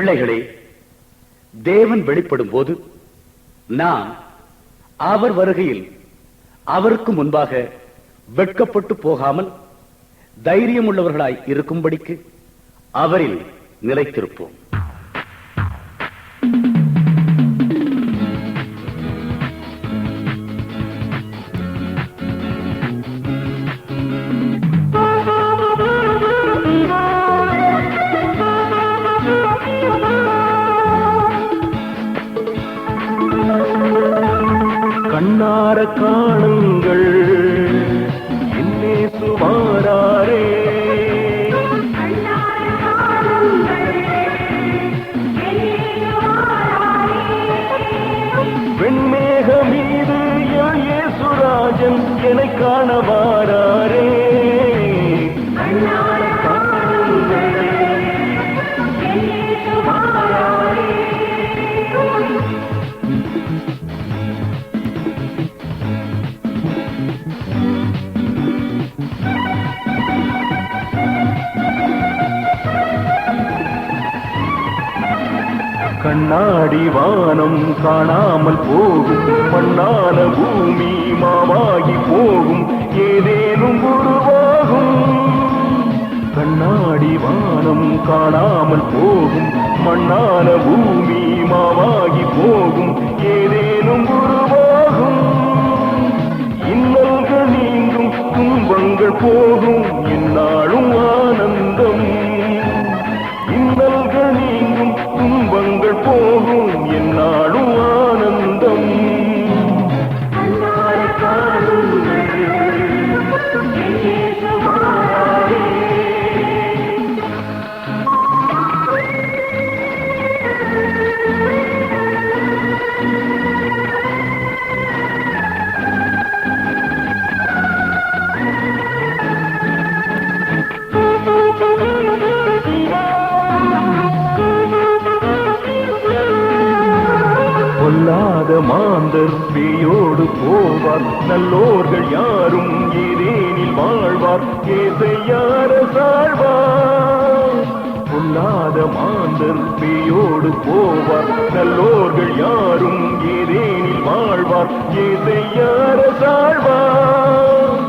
பிள்ளைகளே, தேவன் வெளிப்படும் போது நாம் அவர் வருகையில் அவருக்கு முன்பாக வெட்கப்பட்டு போகாமல் தைரியம் உள்ளவர்களாய் இருக்கும்படிக்கு அவரில் நிலைத்திருப்போம். கண்ணார காணுங்கள் என்னே சுமாரே, வெண்மேக மீது இயேசுராஜன் என்னை காணவாரே. கண்ணாடி வானம் காணாமல் போகும், மண்ணான பூமி மாவாகி போகும், ஏதேனும் உருவாகும். கண்ணாடி வானம் காணாமல் போகும், மண்ணான பூமி மாவாகி போகும், ஏதேனும் உருவாகும். இன்னல்கள் நீங்கும், துன்பங்கள் போகும், என்னாலும் ஆனந்தம். இன்னல்கள் நீங்கும், துன்பங்கள் போகும், என்னாலும் ஆனந்தம். பொல்லாத மாந்தர் பேயோடு போவார், நல்லோர்கள் யாரும் ஏதேனில் வாழ்வார், ஏசையார சாழ்வார். பொல்லாத மாந்தர் பேயோடு போவார், நல்லோர்கள் யாரும் ஏதேனில் வாழ்வார், ஏசையார சாழ்வார்.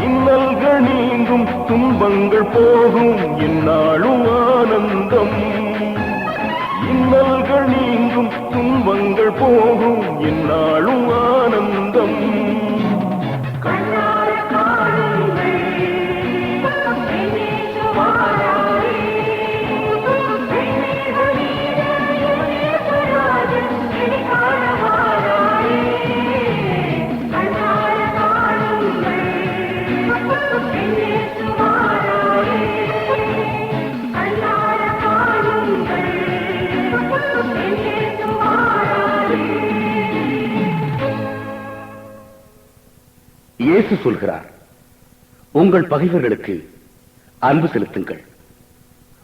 இன்னல்கள் நீங்கும், துன்பங்கள் போகும், என்னாலும் ஆனந்தம். இன்னல்கள் நீங்கும், துன்பங்கள் போகும், என்னாலும் ஆனந்தம். இயேசு சொல்கிறார், உங்கள் பகைவர்களுக்கு அன்பு செலுத்துங்கள்,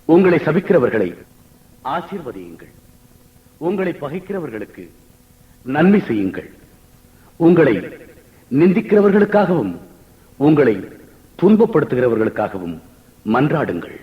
உங்களை சபிக்கிறவர்களை ஆசீர்வதியுங்கள், உங்களை பகைக்கிறவர்களுக்கு நன்மை செய்யுங்கள், உங்களை நிந்திக்கிறவர்களுக்காகவும் உங்களை துன்பப்படுத்துகிறவர்களுக்காகவும் மன்றாடுங்கள்.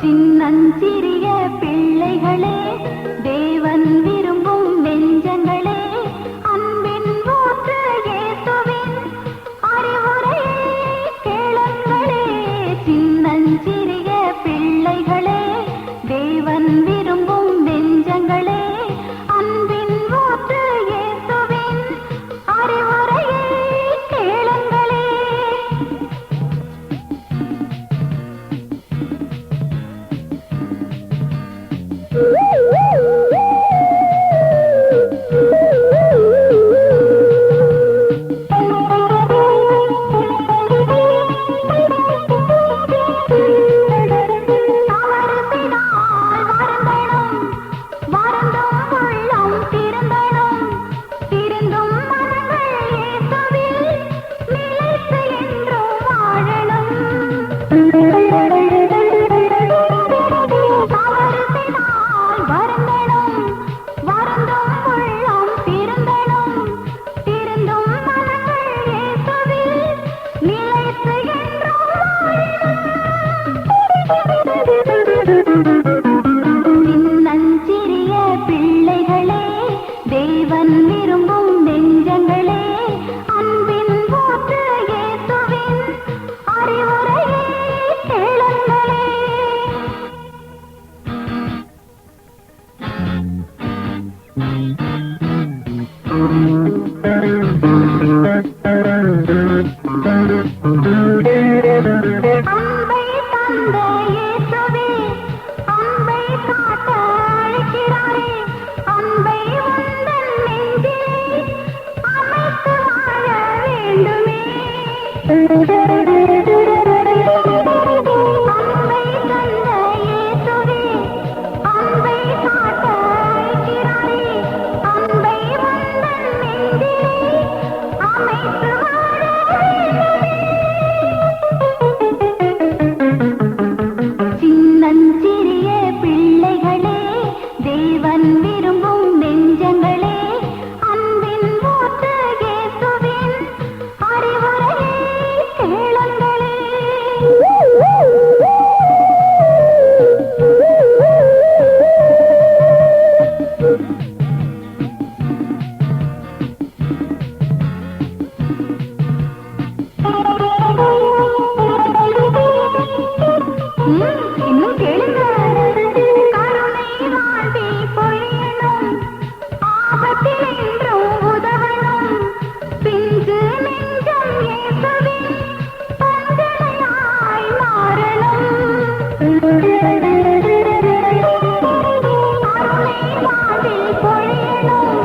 சின்னஞ்சிறிய பிள்ளைகளே, தேவன் விரும்பும் நெஞ்சங்களே, அன்பின் ஊற்று இயேசுவின் அறிவுரையை கேளுங்களே. சின்னஞ்சிறிய பிள்ளைகளே, தேவன் விரும்பும் நெஞ்சங்களே, அன்பின் ஊற்று இயேசுவின் அறிவுரையை கேளுங்களே. தவறு செய்தால் வருந்தணும், அன்பை தந்த இயேசுவே, அன்பை காட்ட அழைக்கிறாரே, அன்பை உந்தன் நெஞ்சிலே அமைத்து வாழ வேண்டுமே. அன்பை தந்த இயேசுவே, அன்பை காட்ட அழைக்கிறாரே, அன்பை உந்தன் நெஞ்சிலே அமைத்து வாழ வேண்டுமே. சின்னஞ்சிறிய பிள்ளைகளே, தேவன் விரும்பும் நெஞ்சங்களே, அன்பின் ஊற்று இயேசுவின் அறிவுரையை கேளுங்களே. இன்னும் கேளுங்க. கருணை வாழ்வில் பொழியணும், ஆபத்தில் என்றும் உதவணும், பிஞ்சு நெஞ்சம் இயேசுவின் பஞ்சனையாய் மாறணும். கருணை வாழ்வில் பொழியணும்,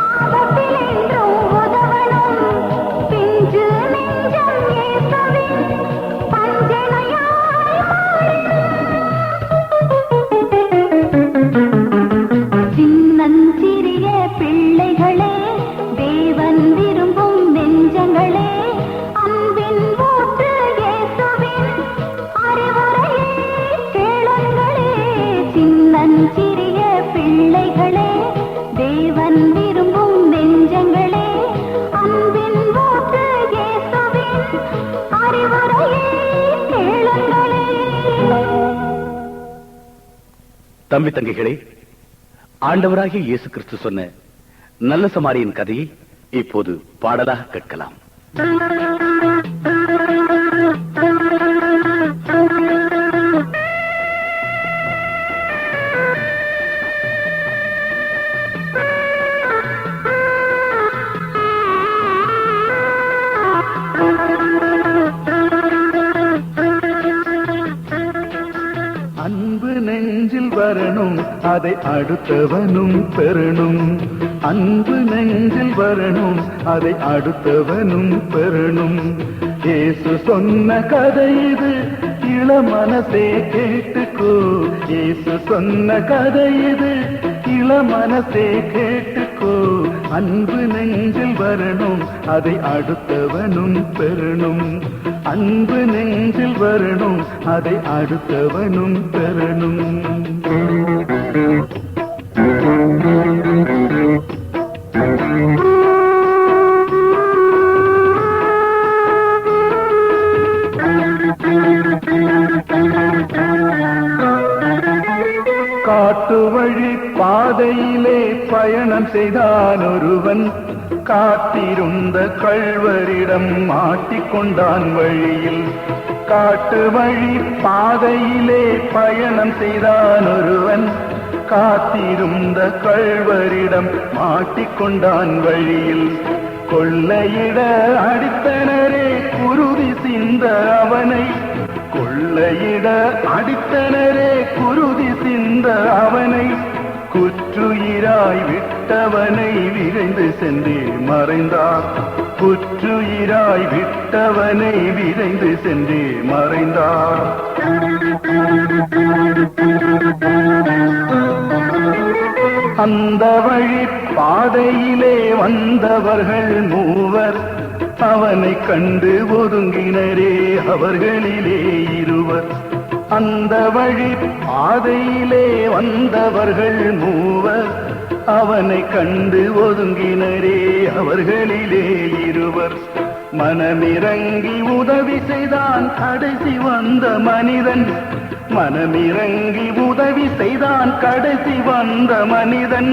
ஆபத்தில் என்றும் உதவணும், பிஞ்சு நெஞ்சம் இயேசுவின் பஞ்சனையாய் சின்னஞ்சிறிய பிள்ளைகளே, தேவன் விரும்பும் நெஞ்சங்களே, அன்பின் ஊற்று இயேசுவின் அறிவுரையை கேளுங்களே. சின்னஞ்சிறிய பிள்ளைகளே, தேவன் விரும்பும் நெஞ்சங்களே, அன்பின் ஊற்று இயேசுவின் அறிவுரையை கேளுங்களே. தம்பி தங்கைகளே, ஆண்டவராகிய இயேசு கிறிஸ்து சொன்ன நல்ல சமாரியின் கதையை இப்போது பாடலாக கேட்கலாம். அன்பு நெஞ்சில் வரணும், அதை அடுத்தவனும் பெறணும். அன்பு நெஞ்சில் வரணும், அதை அடுத்தவனும் பெறணும். இயேசு சொன்ன கதை இது, இளமனசே கேட்டுக்கோ. இயேசு சொன்ன கதை இது, இளமனசே கேட்டுக்கோ. அன்பு நெஞ்சில் வரணும், அதை அடுத்தவனும் பெறணும். அன்பு நெஞ்சில் வரணும், அதை அடுத்தவனும் பெறணும். காட்டு வழி பாதையிலே பயணம் செய்தான் ஒருவன், காத்திருந்த கள்வரிடம் மாட்டிக்கொண்டான் வழியில். காட்டு வழி பாதையிலே பயணம் செய்தான் ஒருவன், காத்திருந்த கள்வரிடம் மாட்டிக்கொண்டான் வழியில். கொள்ளையிட அடித்தனரே குருதி சிந்த அவனை, கொள்ளையிட அடித்தனரே குருதி சிந்த அவனை, குற்றுயிராய் விட்டவனை விரைந்து சென்றே மறைந்தார். குற்றுயிராய் விட்டவனை விரைந்து சென்றே மறைந்தார். அந்த வழி பாதையிலே வந்தவர்கள் மூவர், அவனை கண்டு ஒதுங்கினரே அவர்களிலே இருவர். அந்த வழி பாதையிலே வந்தவர்கள் மூவர், அவனை கண்டு ஒதுங்கினரே அவர்களிலே இருவர். மனமிறங்கி உதவி செய்தான் கடைசி வந்த மனிதன், மனமிறங்கி உதவி செய்தான் கடைசி வந்த மனிதன்.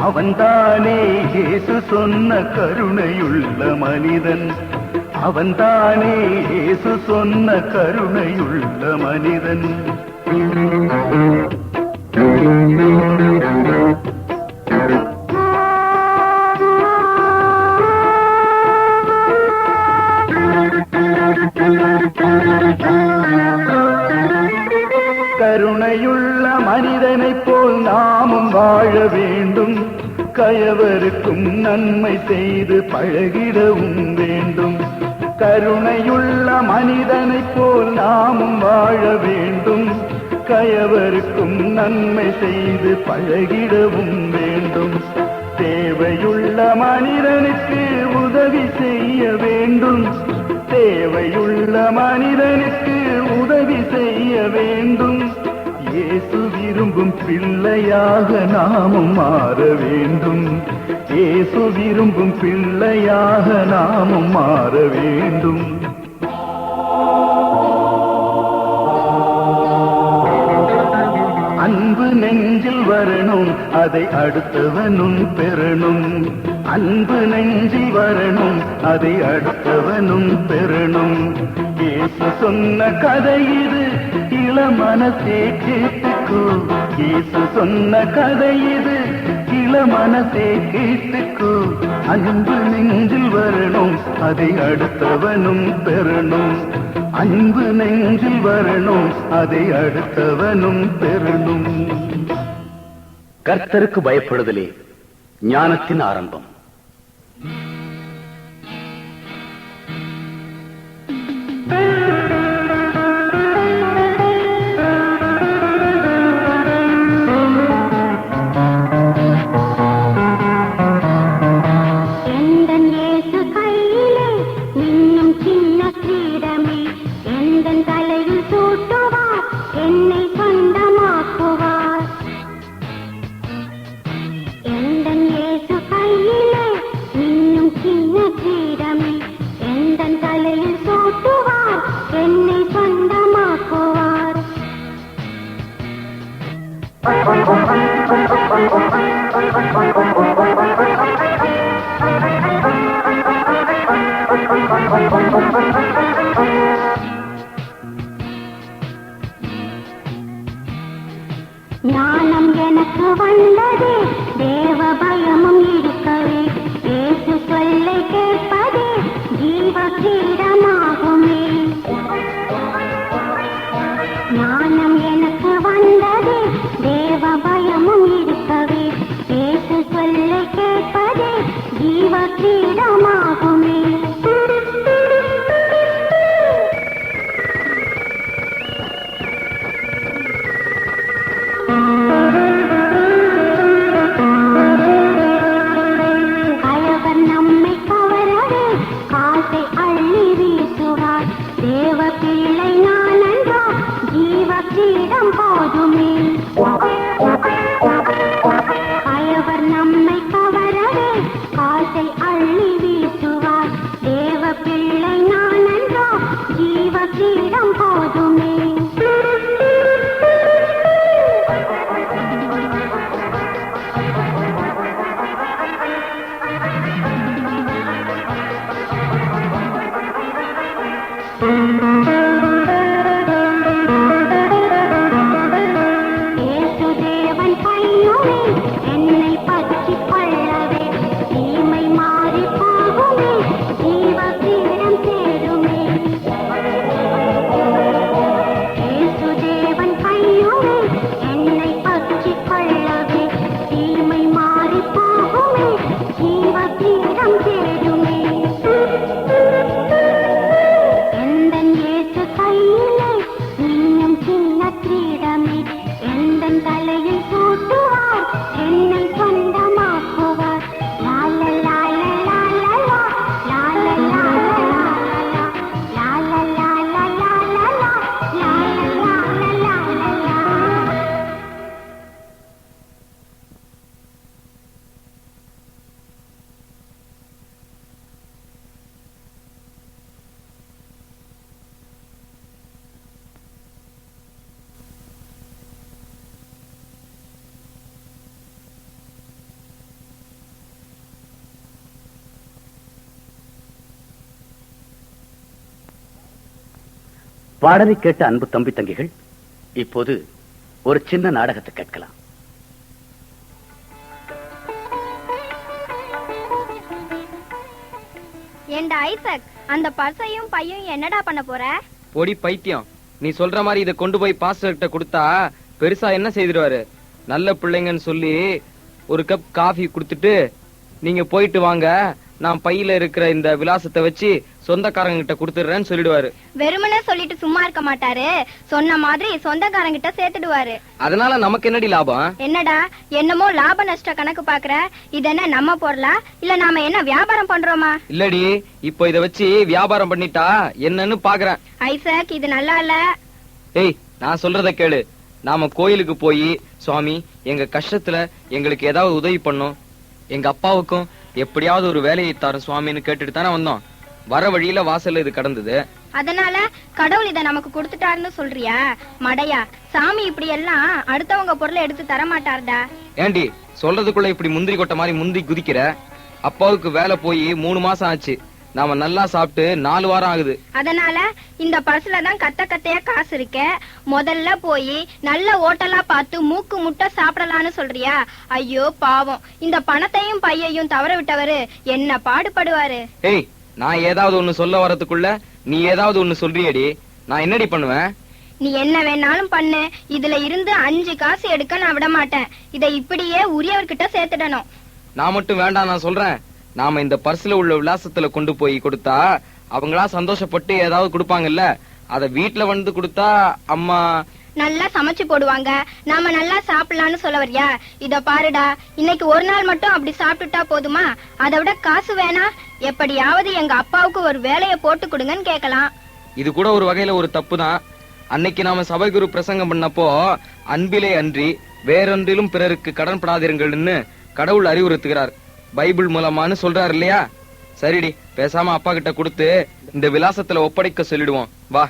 அவன்தானே இயேசு சொன்ன கருணையுள்ள மனிதன், அவன்தானே இயேசு சொன்ன கருணையுள்ள மனிதன். வாழ வேண்டும், கயவருக்கும் நன்மை செய்து பழகிடவும் வேண்டும். கருணையுள்ள மனிதனைப் போல் நாமும் வாழ வேண்டும், கயவருக்கும் நன்மை செய்து பழகிடவும் வேண்டும். தேவையுள்ள மனிதனுக்கு உதவி செய்ய வேண்டும், தேவையுள்ள மனிதனுக்கு உதவி செய்ய வேண்டும். இயேசு விரும்பும் பிள்ளையாக நாமும் மாற வேண்டும், இயேசு விரும்பும் பிள்ளையாக நாமும் மாற வேண்டும். அன்பு நெஞ்சில் வரணும், அதை அடுத்தவனும் பெறணும். அன்பு நெஞ்சில் வரணும், அதை அடுத்தவனும் பெறணும். இயேசு சொன்ன கதை இது, இளமனசே கேட்டுக்கோ. இயேசு சொன்ன கதை இது, இளமனசே கேட்டுக்கோ. அன்பு நெஞ்சில் வரணும், அதை அடுத்தவனும் பெறணும். அன்பு நெஞ்சில் வரணும், அதை அடுத்தவனும் பெறணும். கர்த்தருக்கு பயப்படுதலே ஞானத்தின் ஆரம்பம். ஞானம் எனக்கு வந்ததே, தேவ பயமும் இருக்கவே, இயேசு சொல்லை கேட்பதே ஜீவ கிரீடமாகுமே. ஞானம் எனக்கு வந்ததே, தேவ பயமும் இருக்கவே, இயேசு சொல்லை கேட்பதே ஜீவ கிரீடமாகுமே. பாடலை கேட்ட அன்பு தம்பி தங்கிகள், இப்போது ஒரு சின்ன நாடகத்தை கேட்கலாம். ஏண்டா ஐசக், அந்த பர்சையும் பையும் என்னடா பண்ண போற? பொடி பைத்தியம், நீ சொல்ற மாதிரி இதை கொண்டு போய் பாஸ்டர் கிட்ட கொடுத்தா பெருசா என்ன செய்திருவாரு? நல்ல பிள்ளைங்கன்னு சொல்லி ஒரு கப் காஃபி குடுத்துட்டு நீங்க போயிட்டு வாங்க, நான் பையில இருக்கிற இந்த விலாசத்தை வச்சு சொந்தக்காரங்க கிட்ட கொடுத்துடுறேன்னு சொல்லிடுவாரு. வெறுமனே சொல்லிட்டு சும்மா இருக்க மாட்டாரு, சொன்ன மாதிரி சொந்தக்காரங்க கிட்ட சேர்த்துடுவாரு. அதனால நமக்கு என்னடி லாபம்? என்னடா என்னமோ லாப நஷ்ட கணக்கு பாக்குற? இது என்ன நம்ம பொருளா இல்ல நாம என்ன வியாபாரம் பண்றோமா? இல்லடி, இப்போ இத வச்சு வியாபாரம் பண்ணிட்டா என்னன்னு பாக்குறேன். ஐசக், இது நல்லா இல்ல. ஏய், நான் சொல்றத கேளு. நாம கோயிலுக்கு போய், சுவாமி எங்க கஷ்டத்துல எங்களுக்கு ஏதாவது உதவி பண்ணும், எங்க அப்பாவுக்கும் எப்படியாவது ஒரு வேலையை தரும் சுவாமின்னு கேட்டுட்டு தானே வந்தோம். வர வழியில வாசல்ல இது கடந்தது. அதனால கடவுள் இத நமக்கு கொடுத்துட்டாருன்னு சொல்றியா? மடையா, சாமி இப்படி எல்லாம் அடுத்தவங்க பொருளை எடுத்து தர மாட்டாருடா. ஏண்டி சொல்றதுக்குள்ள இப்படி முந்திரி கொட்டை மாதிரி முந்தி குதிக்கிற? அப்பாவுக்கு வேலை போய் 3 மாசம் ஆச்சு, நாம நல்லா சாப்பிட்டு 4 வாரம் ஆகுது. அதனால இந்த பர்ஸ்ல தான் கத்த கத்தையா காசு இருக்க. முதல்ல போய் நல்ல ஹோட்டலா பார்த்து மூக்கு முட்டை சாப்பிடலான்னு சொல்றியா? ஐயோ பாவம், இந்த பணத்தையும் பையையும் தவற விட்டவரு என்ன பாடுபடுவாரு. ஏய், நான் ஏதாவது ஒண்ணு சொல்ல வரதுக்குள்ள நீ ஏதாவது ஒண்ணு சொல்றியடி, நான் என்னடி பண்ணுவேன்? நீ என்ன வேணாலும் பண்ணு, இதுல இருந்து 5 காசு எடுக்க நான் விட மாட்டேன். இதை இப்படியே உரியவர்கிட்ட சேர்த்துடணும். நான் மட்டும் வேண்டாம், நான் சொல்றேன். நாம இந்த பர்ஸ்ல உள்ள விலாசத்துல கொண்டு போய் கொடுத்தா அவங்களா சந்தோஷப்பட்டு ஏதாவது கொடுப்பாங்கல்ல, அத வீட்டுல வந்து கொடுத்தா அம்மா நல்லா சமைச்சு போடுவாங்க, நாம நல்லா சாப்பிடலாம்னு சொல்ல வரியா? இத பாருடா, இன்னைக்கு ஒரு நாள் மட்டும் அப்படி சாப்பிட்டுட்டா போதுமா? அதை விட காசு வேணா? எப்படியாவது எங்க அப்பாவுக்கு ஒரு வேலையை போட்டு கொடுங்கன்னு கேட்கலாம். இது கூட ஒரு வகையில ஒரு தப்பு தான். அன்னைக்கு நாம சபை குரு பிரசங்கம் பண்ணப்போ அன்பிலே அன்றி வேறொன்றிலும் பிறருக்கு கடன் படாதீர்கள்னு கடவுள் அறிவுறுத்துகிறார், பைபிள் மூலமான்னு சொல்றாரு இல்லையா? சரிடி, பேசாம அப்பா கிட்ட கொடுத்து இந்த விலாசத்துல ஒப்படைக்க சொல்லிடுவோம், வா.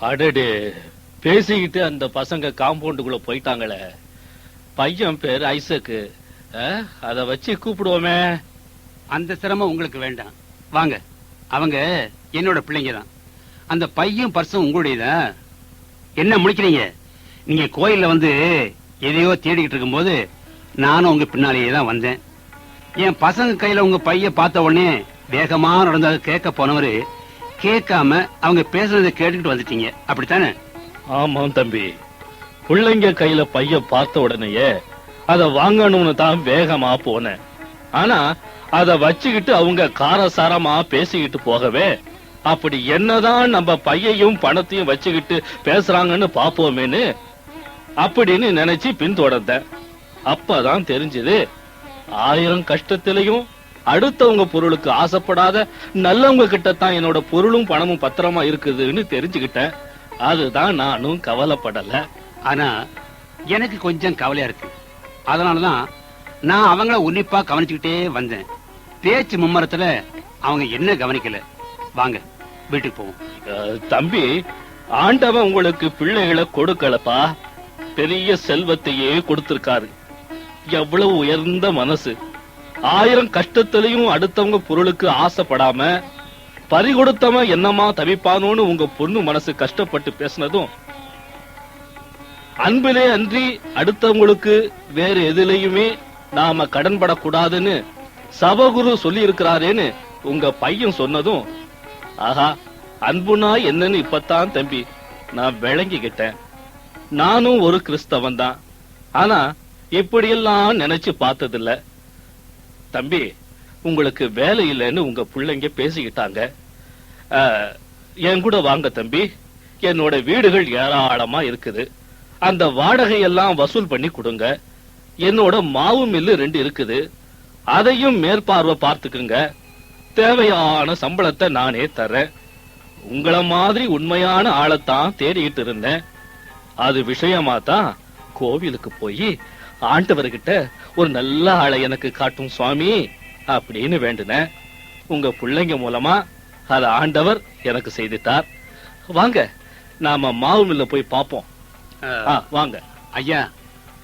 அடடே, பேசிக்கிட்டு அந்த பசங்க காம்பவுண்டுக்குள்ள போயிட்டாங்களே. பையன் பேரு ஐசக்கு, அத வச்சு கூப்பிடுவோமே. அந்த சிரமம் உங்களுக்கு வேண்டாம், வாங்க. அவங்க என்னோட பிள்ளைங்க தான். அந்த பையன் பர்சம் உங்களுடையதான். என்ன முடிக்கிறீங்க? நீங்க கோயில்ல வந்து எதையோ தேடிக்கிட்டு இருக்கும் போது நானும் உங்க பின்னாலேயே தான் வந்தேன். என் பசங்க கையில உங்க பைய பார்த்த உடனே வேகமா நடந்தது கேட்க போனவரு கேட்காம அவங்க பேசுறதை கேட்டுக்கிட்டு வந்துட்டீங்க, அப்படித்தானே? ஆமாம் தம்பி, பிள்ளைங்க கையில பைய பார்த்த உடனேயே அத வாங்கணும்னு தான் வேகமா போனேன். ஆனா அத வச்சுக்கிட்டு அவங்க காரசாரமா பேசிக்கிட்டு போகவே, அப்படி என்னதான் நம்ம பையையும் பணத்தையும் வச்சுக்கிட்டு பேசுறாங்கன்னு பாப்போமேன்னு அப்படின்னு நினைச்சு பின்தொடர்ந்தேன். அப்பதான் தெரிஞ்சது, 1000 கஷ்டத்திலையும் அடுத்தவங்க பொருளுக்கு ஆசைப்படாத நல்லவங்க கிட்டத்தான் என்னோட பொருளும் பணமும் பத்திரமா இருக்குதுன்னு தெரிஞ்சுக்கிட்டேன். அதுதான் நானும் கவலைப்படல. ஆனா எனக்கு கொஞ்சம் கவலையா இருக்கு. அதனாலதான் நான் அவங்கள உன்னிப்பா கவனிச்சுக்கிட்டே வந்தேன். பேச்சு மும்மரத்துல அவங்க என்ன கவனிக்கல. வாங்க வீட்டுக்கு போவோம். தம்பி, ஆண்டவன் உங்களுக்கு பிள்ளைகளை கொடுக்கலப்பா, பெரிய செல்வத்தையே கொடுத்திருக்காரு. எவ்வளவு உயர்ந்த மனசு! 1000 கஷ்டத்திலையும் அடுத்தவங்க பொருளுக்கு ஆசைப்படாம பறிகொடுத்தவன் என்னமா தவிப்பானோன்னு உங்க பொண்ணு மனசு கஷ்டப்பட்டு பேசினதும், அன்பிலே அன்றி அடுத்தவங்களுக்கு வேற எதிலையுமே நாம கடன்படக்கூடாதுன்னு சபகுரு சொல்லி இருக்கிறாரேன்னு உங்க பையன் சொன்னதும், ஆஹா, அன்புனா என்னன்னு இப்பதான் தம்பி நான் விளங்கிக்கிட்டேன். நானும் ஒரு கிறிஸ்தவன் தான், ஆனா இப்படியெல்லாம் நினைச்சு பார்த்ததில்ல. தம்பி, உங்களுக்கு வேலை இல்லைன்னு உங்க பிள்ளைங்க பேசிக்கிட்டாங்க. என் கூட வாங்க தம்பி, என்னோட வீடுகள் ஏராளமா இருக்குது. அந்த வாடகையெல்லாம் வசூல் பண்ணி கொடுங்க. என்னோட மாவு மில்லு 2 இருக்குது, அதையும் மேற்பார்வை பார்த்துக்குங்க. தேவையான சம்பளத்தை நானே தர்றேன். உங்களை மாதிரி உண்மையான ஆளைத்தான் தேடிட்டு இருந்தேன். அது விஷயமா தான் கோவிலுக்கு போய் ஆண்டவர்கிட்ட ஒரு நல்ல ஆளை எனக்கு காட்டும் சுவாமி அப்படின்னு வேண்டுனேன். உங்க பிள்ளைங்க மூலமா அத ஆண்டவர் எனக்கு செய்துட்டார். வாங்க, நாம மாவு மில்ல போய் பாப்போம். வாங்க. ஐயா,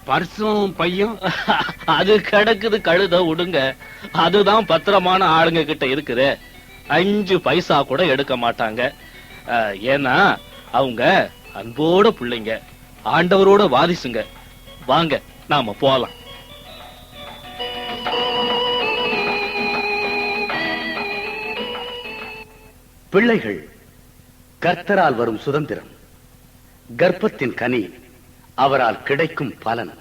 பர்சும் பையும் அது கிடக்குது, கழுத விடுங்க. அதுதான் பத்திரமான ஆளுங்க கிட்ட இருக்குது. 5 பைசா கூட எடுக்க மாட்டாங்க. ஏன்னா அவங்க அன்போட பிள்ளைங்க, ஆண்டவரோட வாரிசுங்க. வாங்க, நாம போலாம். பிள்ளைகள் கர்த்தரால் வரும் சுதந்திரம், கர்ப்பத்தின் கனி, அவரால் கிடைக்கும் பலன்.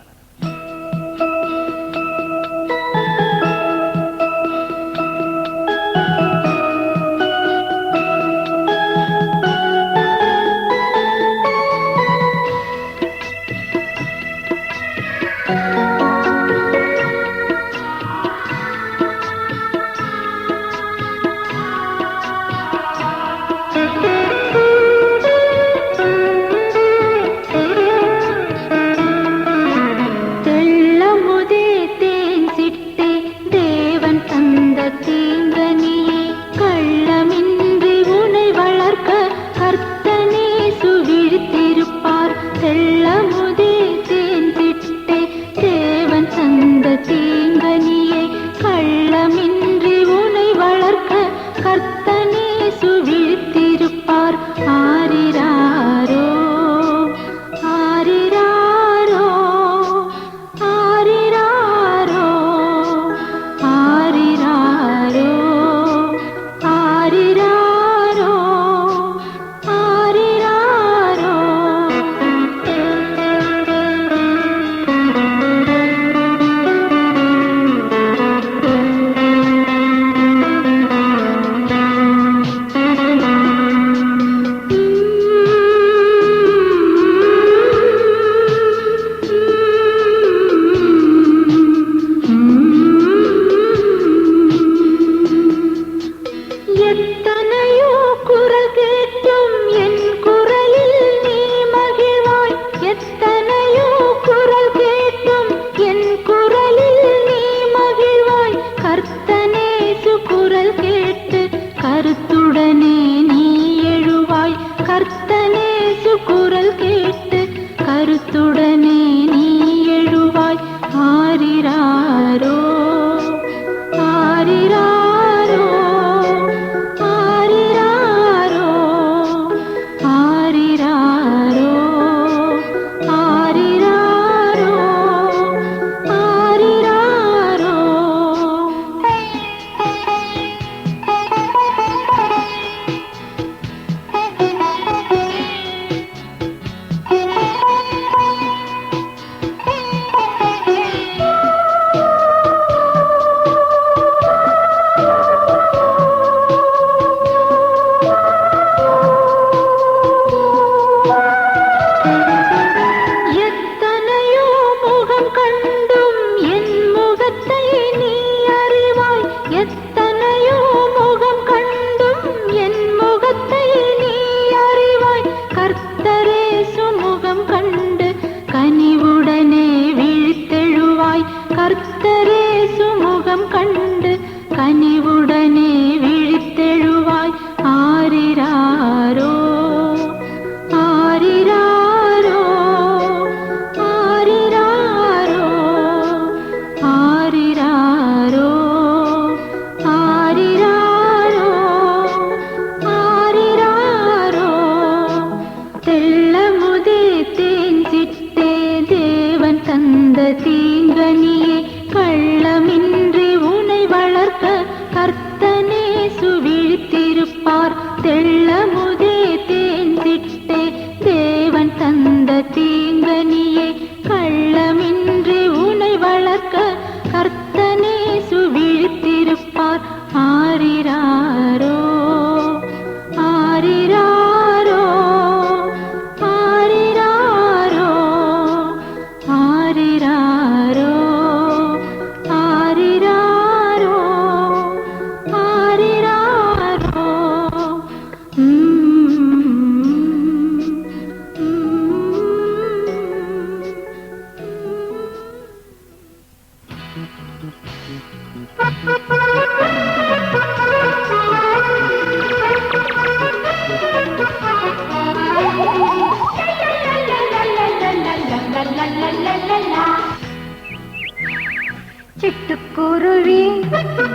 சிட்டுக்குருவி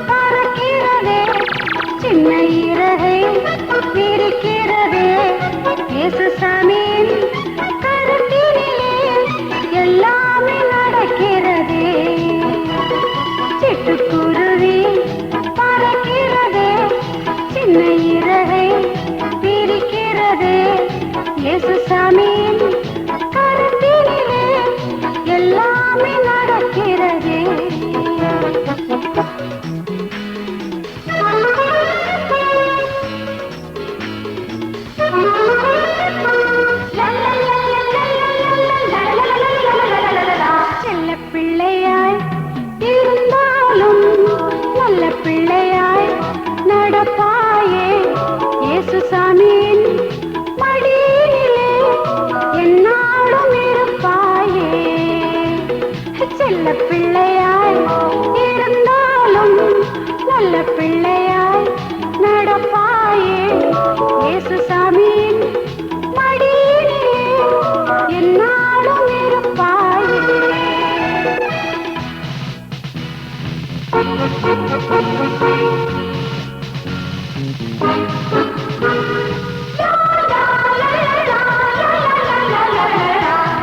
பறக்கிறதே, சின்ன இறகை விரிக்கிறதே, இயேசுசாமியின் கருத்தினிலே எல்லாமே நடக்கிறதே. சிட்டுக்குருவி பறக்கிறதே, சின்ன இறகை விரிக்கிறதே, இயேசுசாமியின் கருத்தினிலே எல்லாமே நடக்கிறதே. செல்ல பிள்ளையாய் இருந்தாலும் நல்ல பிள்ளையாய் நடப்பாயே. இயேசுசாமியின் மடியிலே என்னாலும் இருப்பாயே. செல்ல பிள்ளையாய் இருந்தாலும் நல்ல பிள்ளையாய் நடப்பாயே. இயேசுசாமியின் மடியிலே என்னாலும் இருப்பாயே.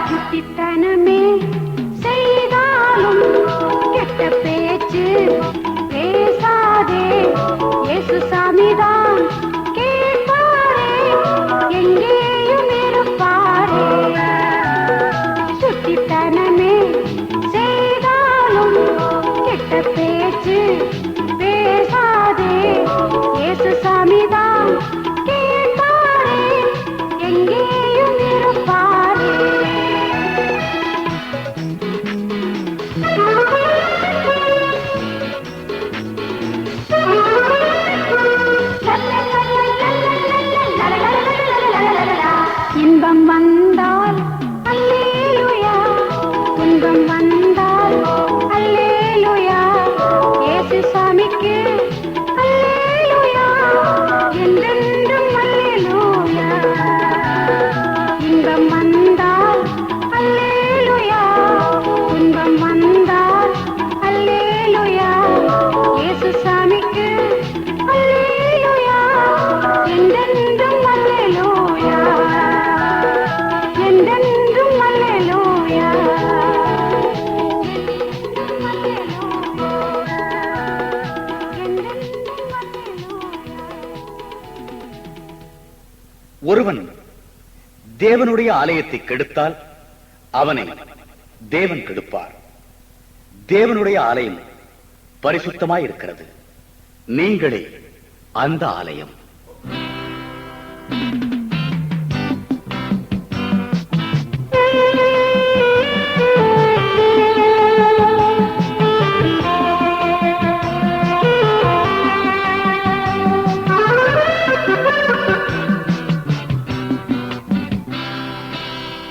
குட்டித்தனமே செய்தாலும் கெட்ட பேச்சு பேசாதே. இயேசுசாமிதான் கேட்பாரே, எங்கேயும் இருப்பாரே. சுட்டித்தனமே செய்தாலும் கெட்ட பேச்சு பேசாதே. இயேசுசாமிதான் கேட்பாரே, எங்கேயும் இருப்பாரே. இன்பம் வந்தால் அல்லேலூயா, துன்பம் வந்தால் அல்லேலூயா. இயேசுசாமிக்கு அல்லேலூயா, என்றென்றும் அல்லேலூயா. இன்பம் வந்தால் அல்லேலூயா, துன்பம் வந்தால் அல்லேலூயா. இயேசுசாமிக்கு அல்லேலூயா, என்றென்றும் அல்லேலூயா. என்றென்றும் அல்லேலூயா. ஒருவன் தேவனுடைய ஆலயத்தை கெடுத்தால் அவனை தேவன் கெடுப்பார். தேவனுடைய ஆலயம் பரிசுத்தமாய் இருக்கிறது, நீங்களே அந்த ஆலயம்.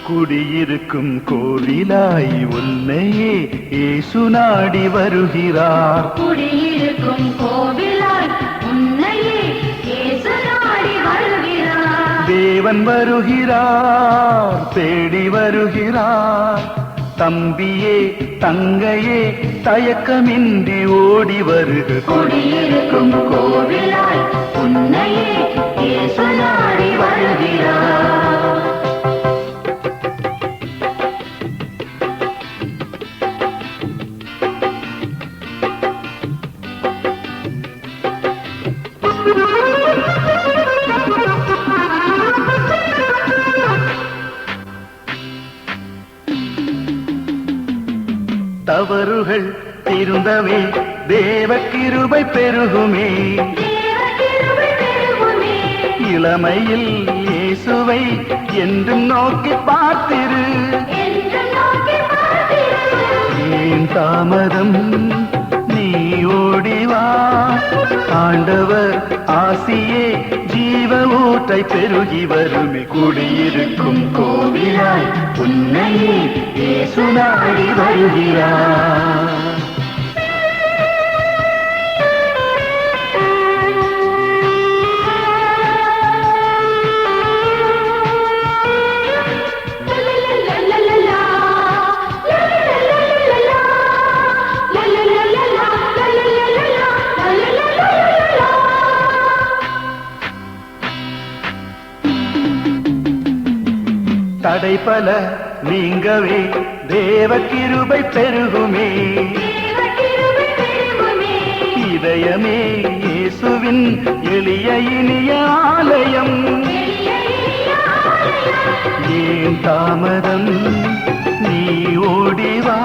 குடியிருக்கும் கோவிலாய் உன்னையே இயேசு நாடி வருகிறார். குடியிருக்கும் கோவிலாய் உன்னையே இயேசு நாடி வருகிறார். தேவன் வருகிறார், தேடி வருகிறார். தம்பியே தங்கையே தயக்கமின்றி ஓடி வருக. குடியிருக்கும் கோவிலாய் உன்னையே இயேசு நாடி வருகிறார். தவறுகள் திருந்தவே தேவ கிருபை பெருகுமே. இளமையில் இயேசுவை என்றும் நோக்கி பார்த்திரு. ஏன் தாமதம், நீ ஓடிவா. ஆண்டவர் ஆசியே ஜீவ ஊற்றை பெருகி வருமே. குடியிருக்கும் கோவிலாய் உன்னையே இயேசு நாடி வருகிறார். தடைபல நீங்கவே தேவ கிருபை பெருகுமே. இதயமே இயேசுவின் எளிய இனிய ஆலயம். ஏன் தாமதம் நீ ஓடிவா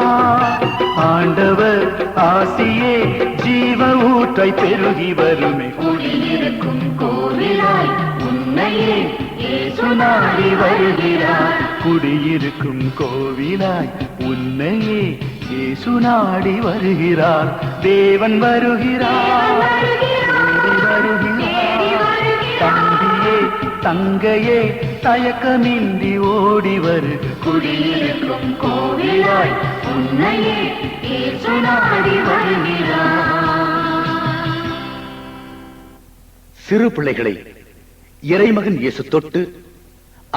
ஆண்டவர் ஆசியே ஜீவ ஊற்றை பெருகி வருமே குடியிருக்கும் கோவிலாய் உன்னையே இயேசு நாடி வருகிறார் குடியிருக்கும் கோவிலாய் உன்னையே இயேசு நாடி வருகிறார் தேவன் வருகிறார் தம்பியே தங்கையே தயக்கமின்றி ஓடி வரு குடியிருக்கும் கோவிலாய் உன்னையே இயேசு நாடி வருகிறார். சிறு பிள்ளைகளை இறைமகன் இயேசு தொட்டு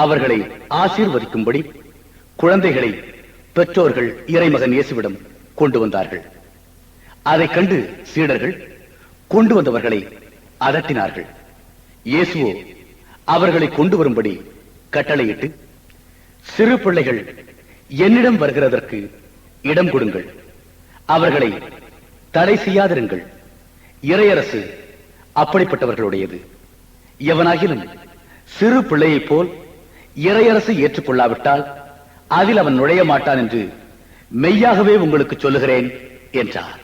அவர்களை ஆசீர்வதிக்கும்படி குழந்தைகளை பெற்றோர்கள் இறைமகன் இயேசுவிடம் கொண்டு வந்தார்கள். அதைக் கண்டு சீடர்கள் கொண்டு வந்தவர்களை அதட்டினார்கள். இயேசுவோ அவர்களை கொண்டு வரும்படி கட்டளையிட்டு, சிறு பிள்ளைகள் என்னிடம் வருகிறதற்கு இடம் கொடுங்கள், அவர்களை தடை செய்யாதிருங்கள், இறையரசு அப்படிப்பட்டவர்களுடையது. எவனாகிலும் சிறு பிள்ளையைப் போல் இறையரசு ஏற்றுக்கொள்ளாவிட்டால் அதில் அவன் நுழைய மாட்டான் என்று மெய்யாகவே உங்களுக்கு சொல்லுகிறேன் என்றார்.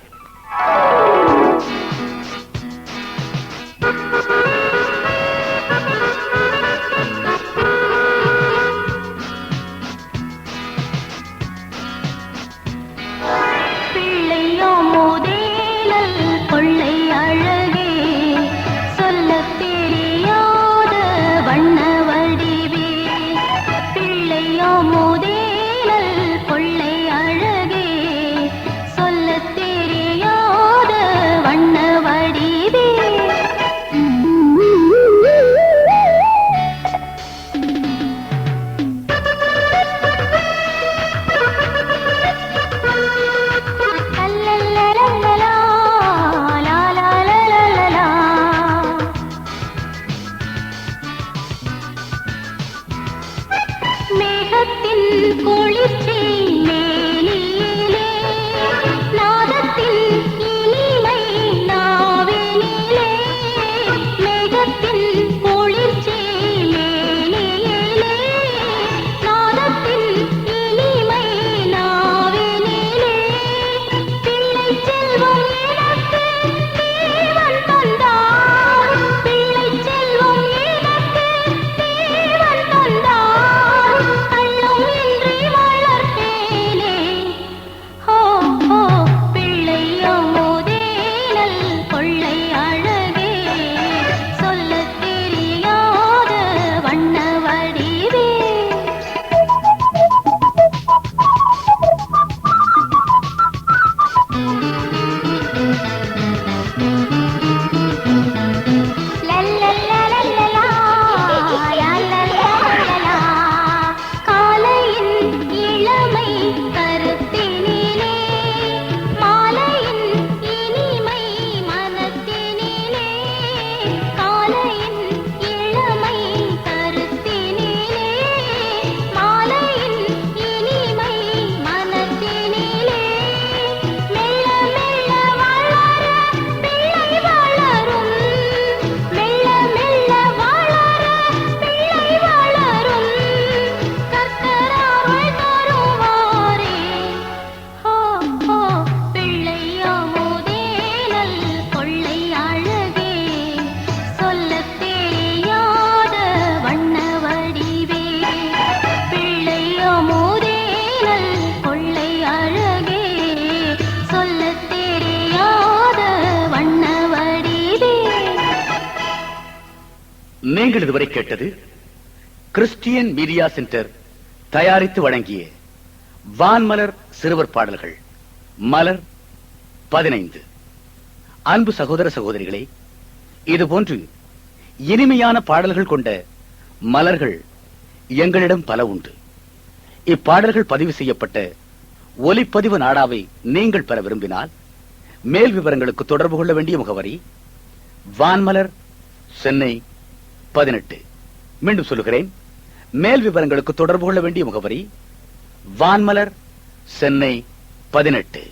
நீங்கள் இதுவரை கேட்டது கிறிஸ்டியன் மீடியா சென்டர் தயாரித்து வழங்கிய வான்மலர் சிறுவர் பாடல்கள் மலர் 15. அன்பு சகோதர சகோதரிகளே, இதுபோன்று இனிமையான பாடல்கள் கொண்ட மலர்கள் எங்களிடம் பல உண்டு. இப்பாடல்கள் பதிவு செய்யப்பட்ட ஒலிப்பதிவு நாடாவை நீங்கள் பெற விரும்பினால் மேல் விவரங்களுக்கு தொடர்பு கொள்ள வேண்டிய முகவரி வான்மலர், சென்னை 18. மீண்டும் சொல்லுகிறேன், மேல் விவரங்களுக்கு தொடர்பு கொள்ள வேண்டிய முகவரி வான்மலர், சென்னை 18.